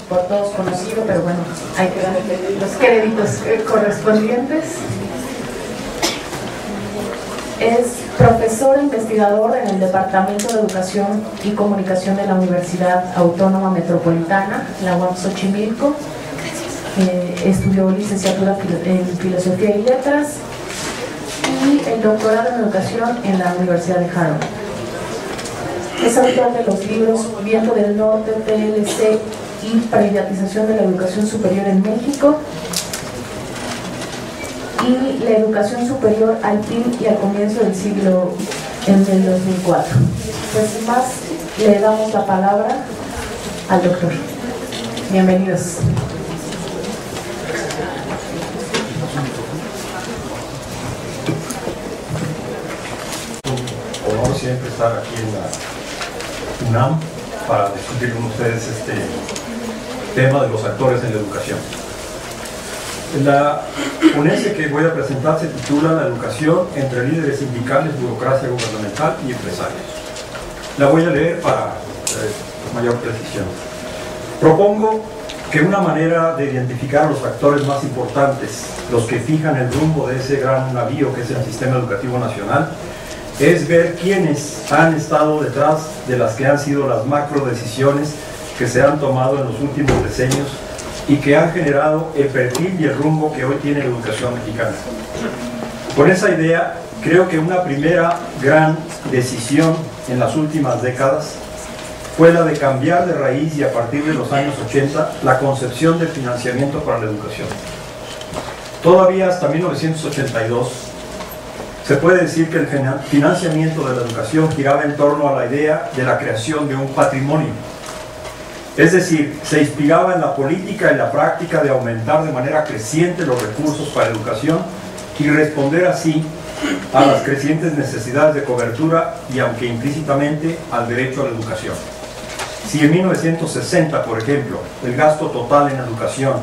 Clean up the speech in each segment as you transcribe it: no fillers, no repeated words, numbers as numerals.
Por todos conocido, pero bueno, hay que darle los créditos correspondientes. Es profesor e investigador en el Departamento de Educación y Comunicación de la Universidad Autónoma Metropolitana, la UAM Xochimilco. Estudió licenciatura en Filosofía y Letras y el doctorado en Educación en la Universidad de Harvard. Es autor de los libros Viento del Norte, TLC y Privatización de la Educación Superior en México y La Educación Superior al fin y al comienzo del siglo en el 2004. Pues sin más, le damos la palabra al doctor. Bienvenidos. Honor siempre estar aquí en la UNAM para discutir con ustedes este tema de los actores en la educación. La ponencia que voy a presentar se titula La educación entre líderes sindicales, burocracia gubernamental y empresarios. La voy a leer para mayor precisión. Propongo que una manera de identificar a los actores más importantes, los que fijan el rumbo de ese gran navío que es el sistema educativo nacional, es ver quiénes han estado detrás de las que han sido las macro decisiones que se han tomado en los últimos decenios y que han generado el perfil y el rumbo que hoy tiene la educación mexicana. Con esa idea, creo que una primera gran decisión en las últimas décadas fue la de cambiar de raíz y a partir de los años 80 la concepción del financiamiento para la educación. Todavía hasta 1982 se puede decir que el financiamiento de la educación giraba en torno a la idea de la creación de un patrimonio. Es decir, se inspiraba en la política y la práctica de aumentar de manera creciente los recursos para la educación y responder así a las crecientes necesidades de cobertura y, aunque implícitamente, al derecho a la educación. Si en 1960, por ejemplo, el gasto total en educación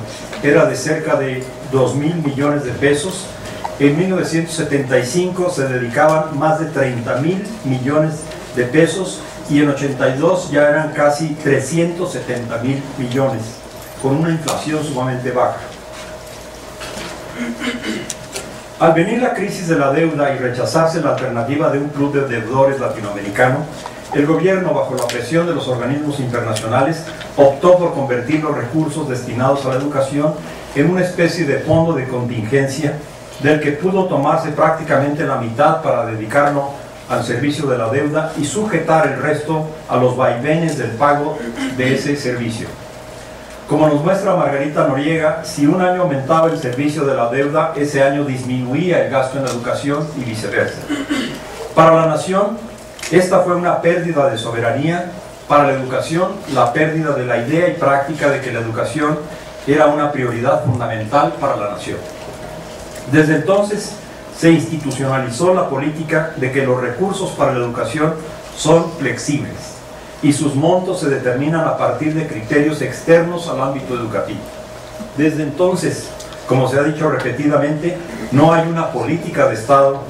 era de cerca de 2.000 millones de pesos, en 1975 se dedicaban más de 30.000 millones de pesos y en 82 ya eran casi 370.000 millones, con una inflación sumamente baja. Al venir la crisis de la deuda y rechazarse la alternativa de un club de deudores latinoamericano, el gobierno, bajo la presión de los organismos internacionales, optó por convertir los recursos destinados a la educación en una especie de fondo de contingencia del que pudo tomarse prácticamente la mitad para dedicarlo al servicio de la deuda y sujetar el resto a los vaivenes del pago de ese servicio. Como nos muestra Margarita Noriega, si un año aumentaba el servicio de la deuda, ese año disminuía el gasto en la educación y viceversa. Para la nación, esta fue una pérdida de soberanía. Para la educación, la pérdida de la idea y práctica de que la educación era una prioridad fundamental para la nación. Desde entonces se institucionalizó la política de que los recursos para la educación son flexibles y sus montos se determinan a partir de criterios externos al ámbito educativo. Desde entonces, como se ha dicho repetidamente, no hay una política de Estado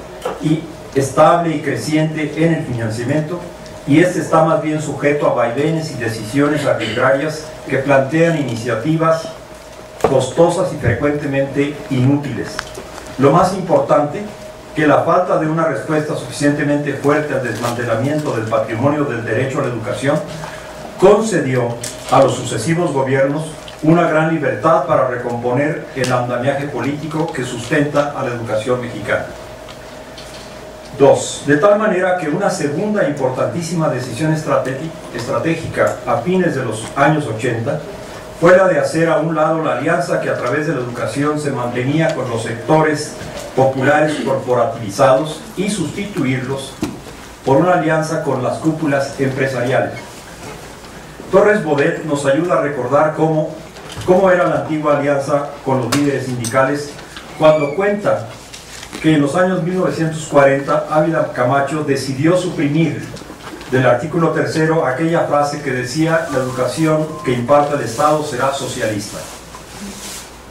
estable y creciente en el financiamiento, y este está más bien sujeto a vaivenes y decisiones arbitrarias que plantean iniciativas costosas y frecuentemente inútiles. Lo más importante, que la falta de una respuesta suficientemente fuerte al desmantelamiento del patrimonio del derecho a la educación concedió a los sucesivos gobiernos una gran libertad para recomponer el andamiaje político que sustenta a la educación mexicana. 2. De tal manera que una segunda importantísima decisión estratégica a fines de los años 80 fue la de hacer a un lado la alianza que a través de la educación se mantenía con los sectores populares corporativizados y sustituirlos por una alianza con las cúpulas empresariales. Torres Bodet nos ayuda a recordar cómo era la antigua alianza con los líderes sindicales cuando cuenta que en los años 1940 Ávila Camacho decidió suprimir del artículo 3º aquella frase que decía: la educación que imparte el Estado será socialista.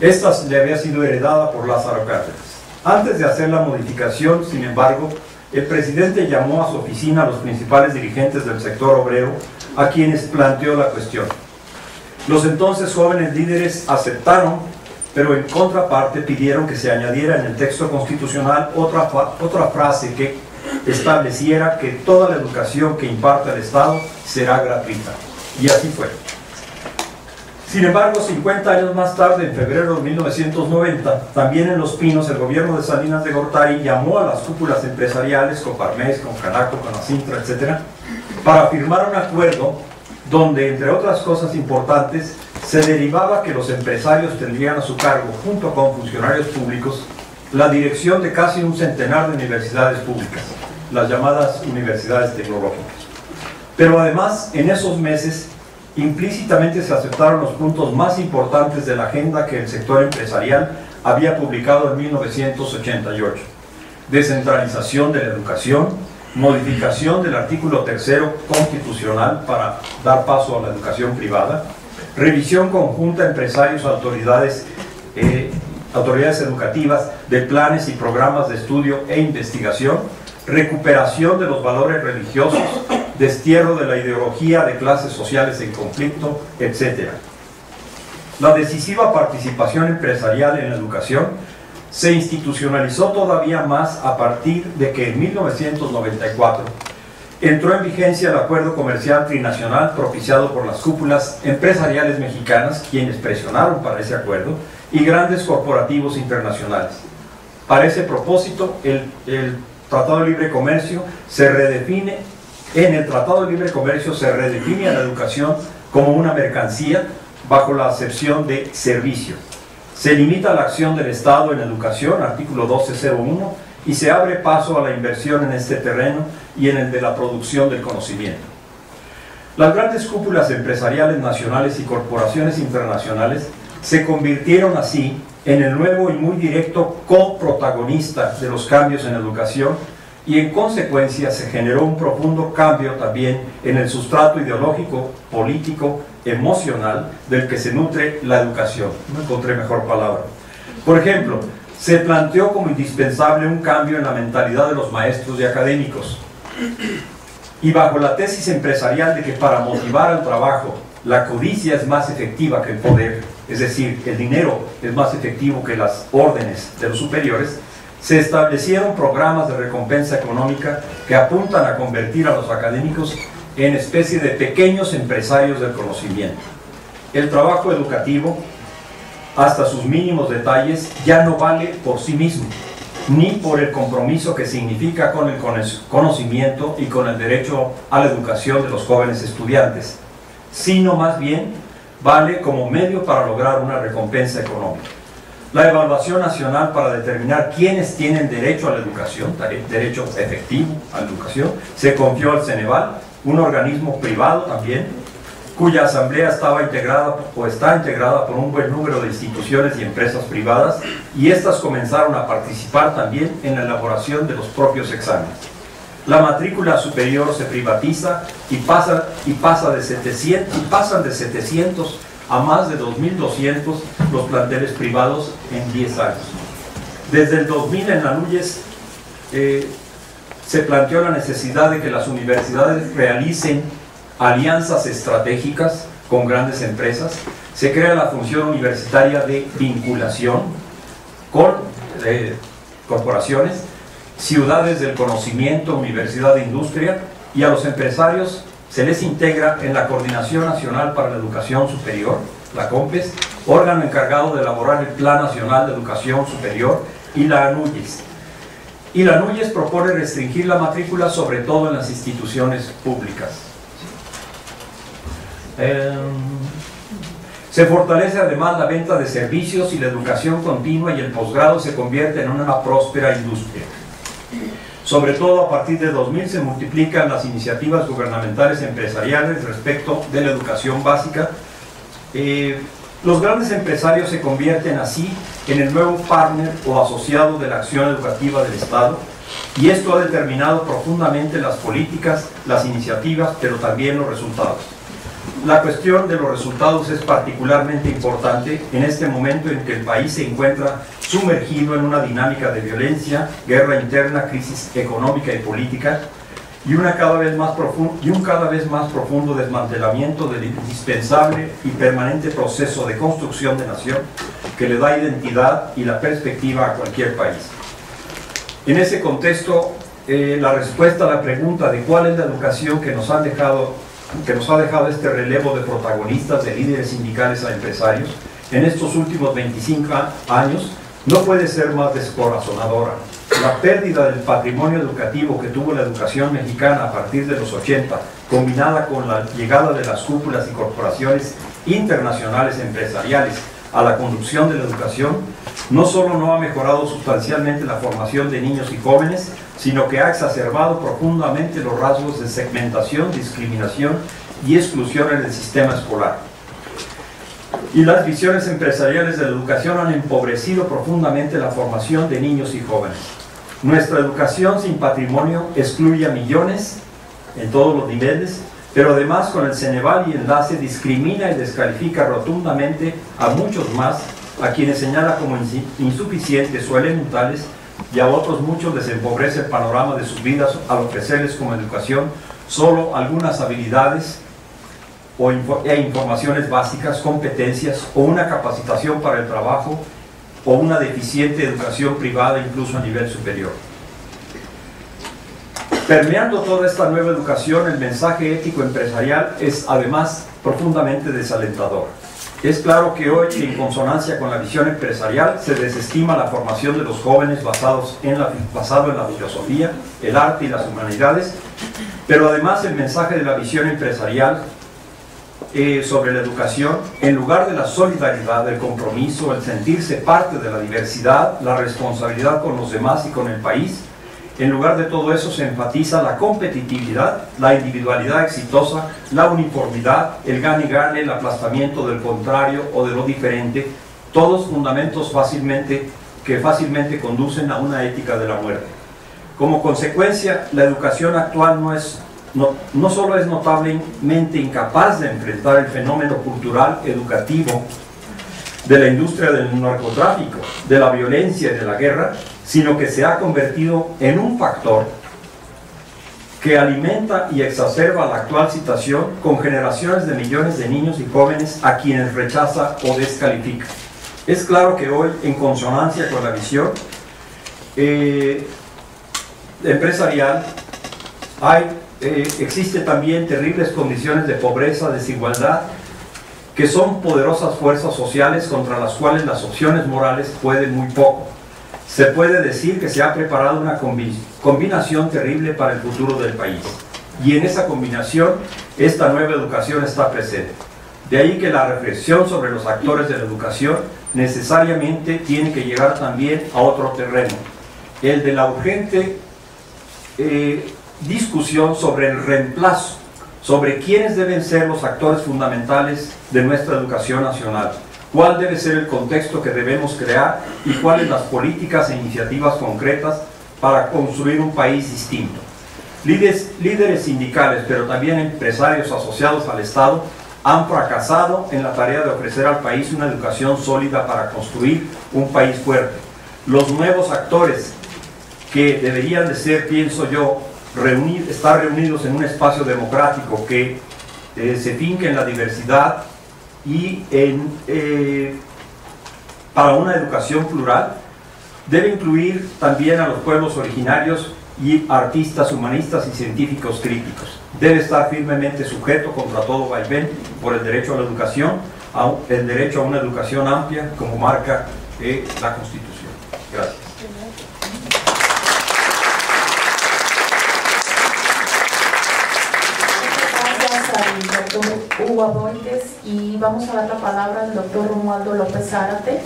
Esta le había sido heredada por Lázaro Cárdenas. Antes de hacer la modificación, sin embargo, el presidente llamó a su oficina a los principales dirigentes del sector obrero, a quienes planteó la cuestión. Los entonces jóvenes líderes aceptaron, pero en contraparte pidieron que se añadiera en el texto constitucional otra frase que estableciera que toda la educación que imparta el Estado será gratuita. Y así fue. Sin embargo, 50 años más tarde, en febrero de 1990, también en Los Pinos, el gobierno de Salinas de Gortari llamó a las cúpulas empresariales, Coparmex, Concanaco, Conacintra, etc., para firmar un acuerdo donde, entre otras cosas importantes, se derivaba que los empresarios tendrían a su cargo, junto con funcionarios públicos, la dirección de casi un centenar de universidades públicas, las llamadas universidades tecnológicas. Pero además, en esos meses, implícitamente se aceptaron los puntos más importantes de la agenda que el sector empresarial había publicado en 1988. Descentralización de la educación, modificación del artículo 3º constitucional para dar paso a la educación privada, revisión conjunta empresarios, autoridades educativas de planes y programas de estudio e investigación, recuperación de los valores religiosos, destierro de la ideología de clases sociales en conflicto, etc. La decisiva participación empresarial en la educación se institucionalizó todavía más a partir de que en 1994 entró en vigencia el acuerdo comercial trinacional propiciado por las cúpulas empresariales mexicanas, quienes presionaron para ese acuerdo, y grandes corporativos internacionales. Para ese propósito, el Tratado de Libre Comercio se redefine. En el Tratado de Libre Comercio se redefine a la educación como una mercancía bajo la acepción de servicio. Se limita la acción del Estado en educación, artículo 1201, y se abre paso a la inversión en este terreno y en el de la producción del conocimiento. Las grandes cúpulas empresariales nacionales y corporaciones internacionales se convirtieron así en el nuevo y muy directo coprotagonista de los cambios en educación, y en consecuencia se generó un profundo cambio también en el sustrato ideológico, político, emocional del que se nutre la educación. No encontré mejor palabra. Por ejemplo, se planteó como indispensable un cambio en la mentalidad de los maestros y académicos, y bajo la tesis empresarial de que para motivar al trabajo la codicia es más efectiva que el poder, es decir, el dinero es más efectivo que las órdenes de los superiores, se establecieron programas de recompensa económica que apuntan a convertir a los académicos en especie de pequeños empresarios del conocimiento. El trabajo educativo, hasta sus mínimos detalles, ya no vale por sí mismo, ni por el compromiso que significa con el conocimiento y con el derecho a la educación de los jóvenes estudiantes, sino más bien vale como medio para lograr una recompensa económica. La evaluación nacional para determinar quiénes tienen derecho a la educación, derecho efectivo a la educación, se confió al Ceneval, un organismo privado también, cuya asamblea estaba integrada o está integrada por un buen número de instituciones y empresas privadas, y estas comenzaron a participar también en la elaboración de los propios exámenes. La matrícula superior se privatiza y pasan de 700 a más de 2.200 los planteles privados en 10 años. Desde el 2000 en la NUYES se planteó la necesidad de que las universidades realicen alianzas estratégicas con grandes empresas. Se crea la función universitaria de vinculación con corporaciones, ciudades del conocimiento, universidad de industria, y a los empresarios se les integra en la Coordinación Nacional para la Educación Superior, la COMPES, órgano encargado de elaborar el Plan Nacional de Educación Superior, y la ANUYES. Y la ANUYES propone restringir la matrícula sobre todo en las instituciones públicas. Se fortalece además la venta de servicios y la educación continua, y el posgrado se convierte en una próspera industria. Sobre todo a partir de 2000 se multiplican las iniciativas gubernamentales empresariales respecto de la educación básica. Los grandes empresarios se convierten así en el nuevo partner o asociado de la acción educativa del Estado, y esto ha determinado profundamente las políticas, las iniciativas, pero también los resultados. La cuestión de los resultados es particularmente importante en este momento en que el país se encuentra sumergido en una dinámica de violencia, guerra interna, crisis económica y política, y un cada vez más profundo desmantelamiento del indispensable y permanente proceso de construcción de nación que le da identidad y la perspectiva a cualquier país. En ese contexto, la respuesta a la pregunta de cuál es la educación que nos ha dejado este relevo de protagonistas, de líderes sindicales a empresarios, en estos últimos 25 años, no puede ser más descorazonadora. La pérdida del patrimonio educativo que tuvo la educación mexicana a partir de los 80, combinada con la llegada de las cúpulas y corporaciones internacionales empresariales a la conducción de la educación, no solo no ha mejorado sustancialmente la formación de niños y jóvenes, sino que ha exacerbado profundamente los rasgos de segmentación, discriminación y exclusión en el sistema escolar. Y las visiones empresariales de la educación han empobrecido profundamente la formación de niños y jóvenes. Nuestra educación sin patrimonio excluye a millones en todos los niveles, pero además con el Ceneval y Enlace discrimina y descalifica rotundamente a muchos más, a quienes señala como insuficientes o elementales, y a otros muchos les empobrece el panorama de sus vidas al ofrecerles como educación solo algunas habilidades e informaciones básicas, competencias o una capacitación para el trabajo o una deficiente educación privada incluso a nivel superior. Permeando toda esta nueva educación, el mensaje ético empresarial es además profundamente desalentador. Es claro que hoy, en consonancia con la visión empresarial, se desestima la formación de los jóvenes basado en la filosofía, el arte y las humanidades, pero además el mensaje de la visión empresarial sobre la educación, en lugar de la solidaridad, el compromiso, el sentirse parte de la diversidad, la responsabilidad con los demás y con el país, en lugar de todo eso se enfatiza la competitividad, la individualidad exitosa, la uniformidad, el gane-gane, el aplastamiento del contrario o de lo diferente, todos fundamentos que fácilmente conducen a una ética de la muerte. Como consecuencia, la educación actual no solo es notablemente incapaz de enfrentar el fenómeno cultural educativo de la industria del narcotráfico, de la violencia y de la guerra, sino que se ha convertido en un factor que alimenta y exacerba la actual situación con generaciones de millones de niños y jóvenes a quienes rechaza o descalifica. Es claro que hoy, en consonancia con la visión empresarial, existe también terribles condiciones de pobreza, desigualdad, que son poderosas fuerzas sociales contra las cuales las opciones morales pueden muy poco. Se puede decir que se ha preparado una combinación terrible para el futuro del país. Y en esa combinación, esta nueva educación está presente. De ahí que la reflexión sobre los actores de la educación necesariamente tiene que llegar también a otro terreno, el de la urgente discusión sobre el reemplazo, sobre quiénes deben ser los actores fundamentales de nuestra educación nacional, cuál debe ser el contexto que debemos crear y cuáles las políticas e iniciativas concretas para construir un país distinto. Líderes sindicales, pero también empresarios asociados al Estado, han fracasado en la tarea de ofrecer al país una educación sólida para construir un país fuerte. Los nuevos actores que deberían de ser, pienso yo, estar reunidos en un espacio democrático que se finque en la diversidad y para una educación plural, debe incluir también a los pueblos originarios y artistas, humanistas y científicos críticos. Debe estar firmemente sujeto contra todo vaivén por el derecho a la educación, el derecho a una educación amplia como marca la Constitución. Gracias. Al doctor Hugo Aboites, y vamos a dar la palabra al doctor Romualdo López Zárate,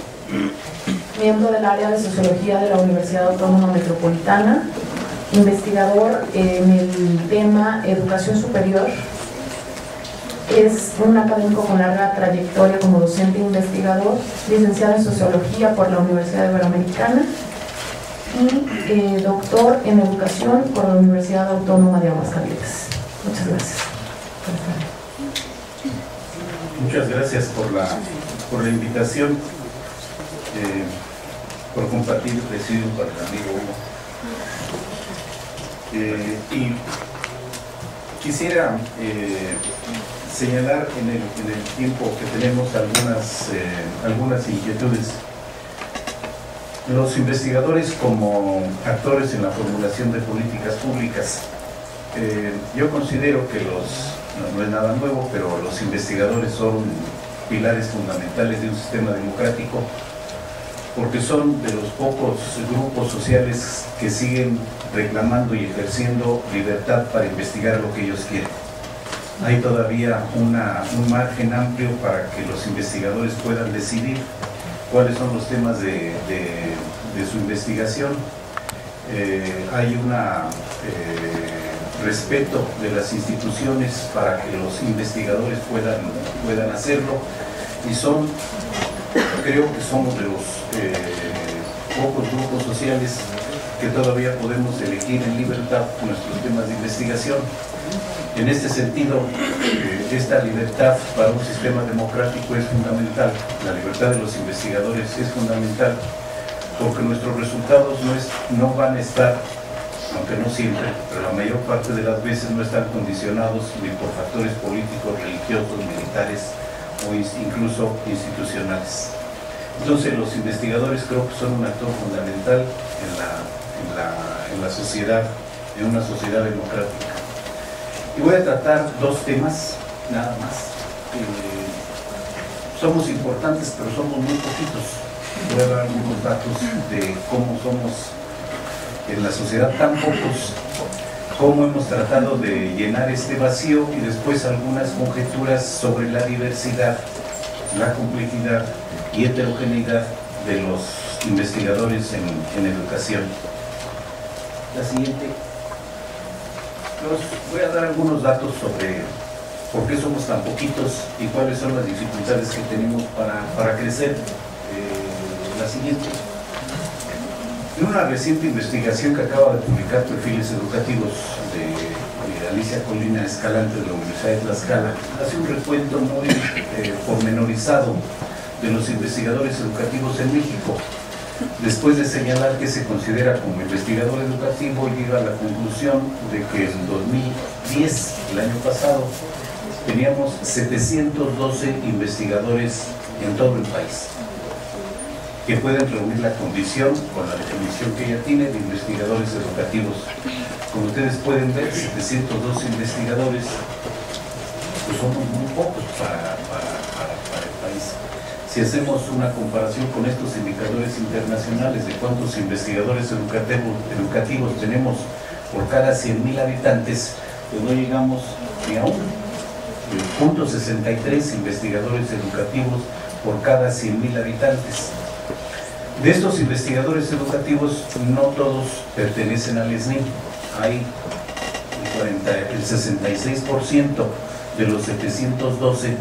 miembro del área de Sociología de la Universidad Autónoma Metropolitana, investigador en el tema Educación Superior. Es un académico con larga trayectoria como docente e investigador, licenciado en Sociología por la Universidad Iberoamericana y doctor en Educación por la Universidad Autónoma de Aguascalientes. Muchas gracias. Muchas gracias por la invitación, por compartir el presidio para el amigo Hugo. Y Quisiera señalar en el tiempo que tenemos algunas inquietudes. Los investigadores como actores en la formulación de políticas públicas, yo considero que no es nada nuevo, pero los investigadores son pilares fundamentales de un sistema democrático, porque son de los pocos grupos sociales que siguen reclamando y ejerciendo libertad para investigar lo que ellos quieren. Hay todavía un margen amplio para que los investigadores puedan decidir cuáles son los temas de su investigación. Hay un respeto de las instituciones para que los investigadores puedan hacerlo, y creo que somos de los pocos grupos sociales que todavía podemos elegir en libertad nuestros temas de investigación. En este sentido, esta libertad para un sistema democrático es fundamental. La libertad de los investigadores es fundamental, porque nuestros resultados no van a estar, aunque no siempre, pero la mayor parte de las veces no están condicionados ni por factores políticos, religiosos, militares o incluso institucionales. Entonces los investigadores creo que son un actor fundamental en la sociedad, en una sociedad democrática. Y voy a tratar dos temas, nada más. Somos importantes, pero somos muy poquitos. Voy a dar algunos datos de cómo somos en la sociedad tan pocos, cómo hemos tratado de llenar este vacío, y después algunas conjeturas sobre la diversidad, la complejidad y heterogeneidad de los investigadores en educación. La siguiente. Voy a dar algunos datos sobre por qué somos tan poquitos y cuáles son las dificultades que tenemos para crecer. La siguiente. En una reciente investigación que acaba de publicar Perfiles Educativos de Alicia Colina Escalante de la Universidad de Tlaxcala, hace un recuento muy pormenorizado de los investigadores educativos en México. Después de señalar que se considera como investigador educativo, llega a la conclusión de que en 2010, el año pasado, teníamos 712 investigadores en todo el país que pueden reunir la condición con la definición que ella tiene de investigadores educativos. Como ustedes pueden ver, 712 investigadores, pues somos muy pocos para el país. Si hacemos una comparación con estos indicadores internacionales de cuántos investigadores educativos tenemos por cada 100.000 habitantes, pues no llegamos ni a uno. 0.63 investigadores educativos por cada 100.000 habitantes. De estos investigadores educativos, no todos pertenecen al SNI. Hay el 66% de los 712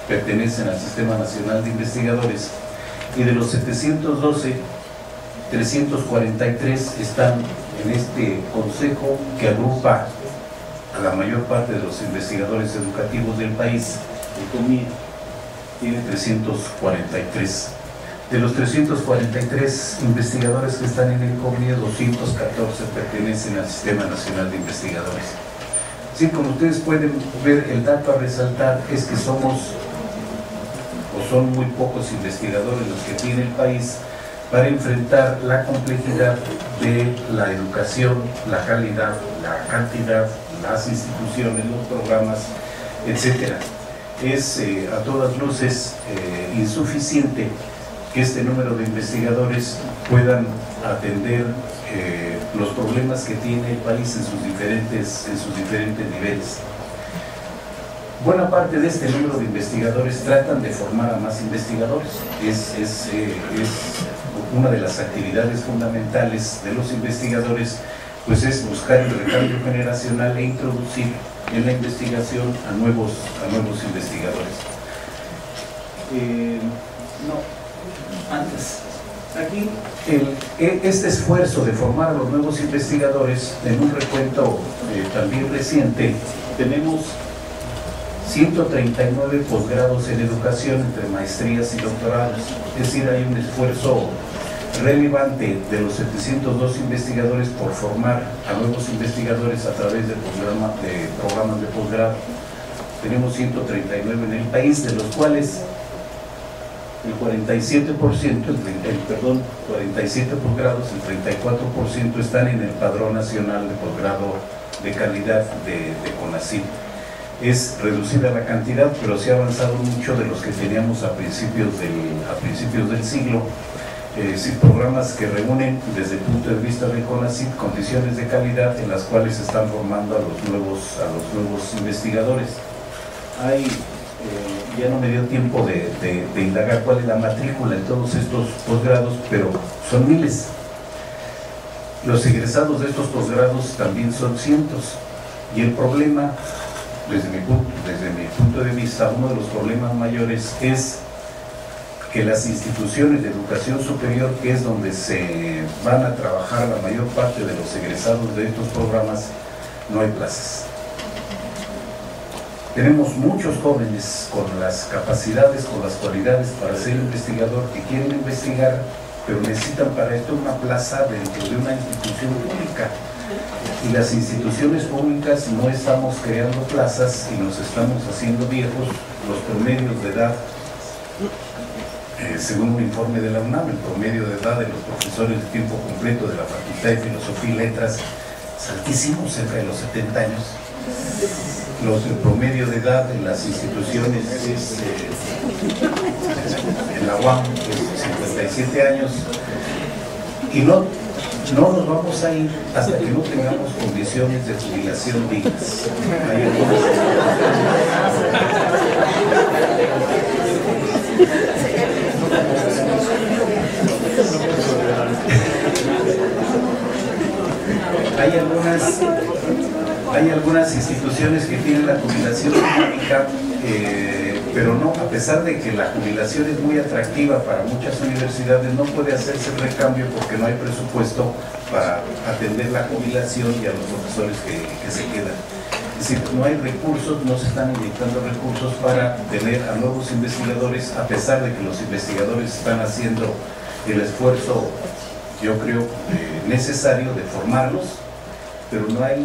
pertenecen al Sistema Nacional de Investigadores, y de los 712, 343 están en este consejo que agrupa a la mayor parte de los investigadores educativos del país. El COMIE tiene 343. De los 343 investigadores que están en el COMIE, 214 pertenecen al Sistema Nacional de Investigadores. Así como ustedes pueden ver, el dato a resaltar es que son muy pocos investigadores los que tiene el país para enfrentar la complejidad de la educación, la calidad, la cantidad, las instituciones, los programas, etc. Es a todas luces insuficiente que este número de investigadores puedan atender los problemas que tiene el país en sus diferentes niveles. Buena parte de este número de investigadores tratan de formar a más investigadores. Es una de las actividades fundamentales de los investigadores, pues es buscar el recambio generacional e introducir en la investigación a nuevos investigadores. Aquí este esfuerzo de formar a los nuevos investigadores, en un recuento también reciente, tenemos 139 posgrados en educación entre maestrías y doctorados. Es decir, hay un esfuerzo relevante de los 702 investigadores por formar a nuevos investigadores a través de programas de posgrado. Tenemos 139 en el país, de los cuales el 47%, 47 posgrados, el 34% están en el Padrón Nacional de Posgrado de Calidad de CONACYT. Es reducida la cantidad, pero se ha avanzado mucho de los que teníamos a principios del siglo. Programas que reúnen desde el punto de vista de CONACYT condiciones de calidad en las cuales se están formando a los nuevos investigadores. Ya no me dio tiempo de indagar cuál es la matrícula en todos estos posgrados, pero son miles. Los egresados de estos posgrados también son cientos, y el problema, desde mi punto de vista, uno de los problemas mayores es que las instituciones de educación superior, que es donde se van a trabajar la mayor parte de los egresados de estos programas, no hay plazas. Tenemos muchos jóvenes con las capacidades, con las cualidades para ser investigador, que quieren investigar, pero necesitan para esto una plaza dentro de una institución pública. Y las instituciones públicas no estamos creando plazas y nos estamos haciendo viejos. Los promedios de edad, según un informe de la UNAM, el promedio de edad de los profesores de tiempo completo de la Facultad de Filosofía y Letras es altísimo, cerca de los 70 años. El promedio de edad en las instituciones es, en la UAM, es 57 años, y no nos vamos a ir hasta que no tengamos condiciones de jubilación dignas. Hay algunas instituciones que tienen la jubilación dinámica, pero no, a pesar de que la jubilación es muy atractiva para muchas universidades, no puede hacerse el recambio porque no hay presupuesto para atender la jubilación y a los profesores que se quedan. Es decir, no hay recursos, no se están inyectando recursos para tener a nuevos investigadores, a pesar de que los investigadores están haciendo el esfuerzo, yo creo, necesario de formarlos, pero no hay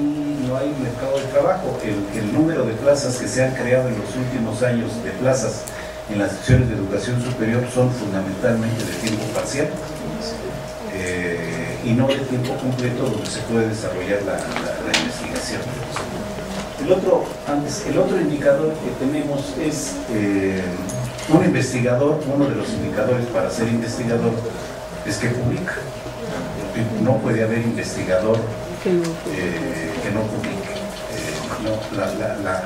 mercado de trabajo. El número de plazas que se han creado en los últimos años de plazas en las secciones de educación superior son fundamentalmente de tiempo parcial y no de tiempo completo, donde se puede desarrollar la investigación. El otro indicador que tenemos es un investigador. Uno de los indicadores para ser investigador es que publica. No puede haber investigador que no publique.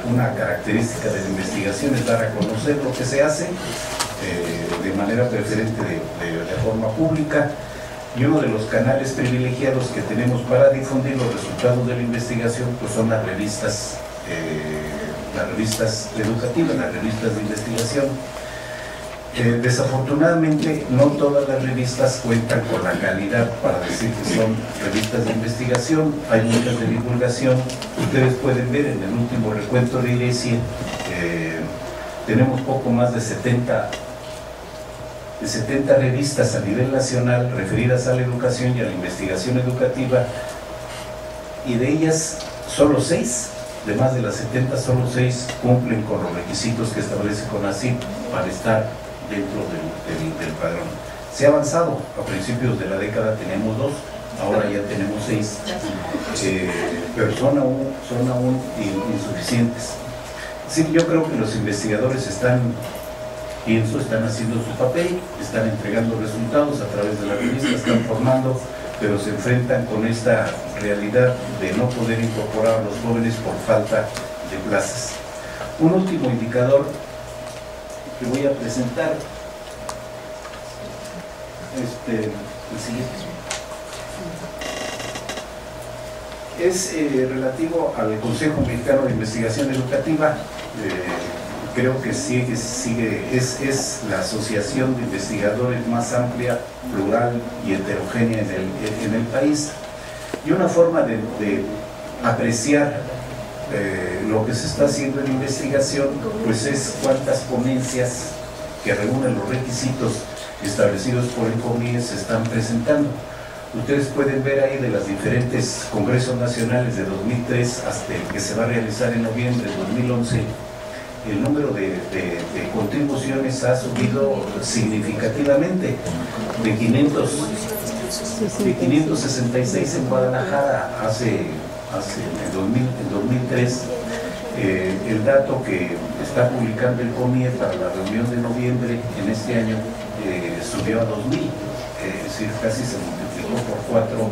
Una característica de la investigación es dar a conocer lo que se hace de manera preferente de forma pública, y uno de los canales privilegiados que tenemos para difundir los resultados de la investigación pues son las revistas educativas, las revistas de investigación. Desafortunadamente no todas las revistas cuentan con la calidad para decir que son revistas de investigación. Hay muchas de divulgación. Ustedes pueden ver en el último recuento de IRESI, tenemos poco más de 70 revistas a nivel nacional referidas a la educación y a la investigación educativa, y de ellas solo 6, de más de las 70, solo 6 cumplen con los requisitos que establece CONACYT para estar dentro del padrón. Se ha avanzado. A principios de la década teníamos 2, ahora ya tenemos 6, pero son aún insuficientes. Sí, yo creo que los investigadores están haciendo su papel, están entregando resultados a través de la revista, están formando, pero se enfrentan con esta realidad de no poder incorporar a los jóvenes por falta de plazas. Un último indicador que voy a presentar, el siguiente, es relativo al Consejo Mexicano de Investigación Educativa. Creo que es la asociación de investigadores más amplia, plural y heterogénea en el país, y una forma de apreciar lo que se está haciendo en investigación pues es cuántas ponencias que reúnen los requisitos establecidos por el COMIE se están presentando. Ustedes pueden ver ahí de los diferentes congresos nacionales de 2003 hasta el que se va a realizar en noviembre de 2011, el número de contribuciones ha subido significativamente, de 566 en Guadalajara en 2003. El dato que está publicando el COMIE para la reunión de noviembre en este año subió a 2,000, es decir, casi se multiplicó por 4,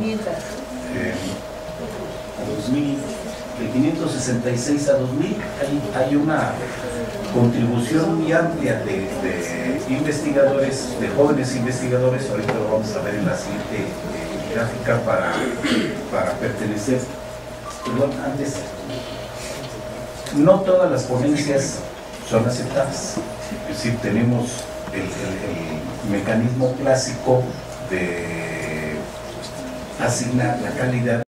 de 566 a 2,000. Hay una contribución muy amplia de investigadores, de jóvenes investigadores. Ahorita lo vamos a ver en la siguiente gráfica para pertenecer. Perdón, antes, no todas las ponencias son aceptadas, es decir, tenemos el mecanismo clásico de asignar la calidad